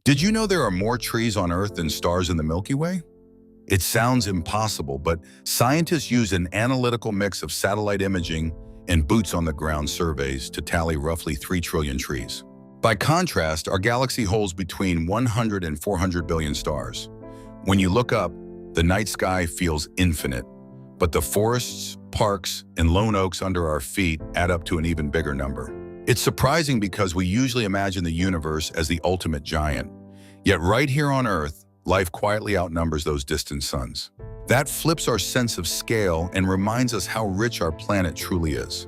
Did you know there are more trees on Earth than stars in the Milky Way? It sounds impossible, but scientists use an analytical mix of satellite imaging and boots-on-the-ground surveys to tally roughly 3 trillion trees. By contrast, our galaxy holds between 100 and 400 billion stars. When you look up, the night sky feels infinite, but the forests, parks, and lone oaks under our feet add up to an even bigger number. It's surprising because we usually imagine the universe as the ultimate giant. Yet right here on Earth, life quietly outnumbers those distant suns. That flips our sense of scale and reminds us how rich our planet truly is.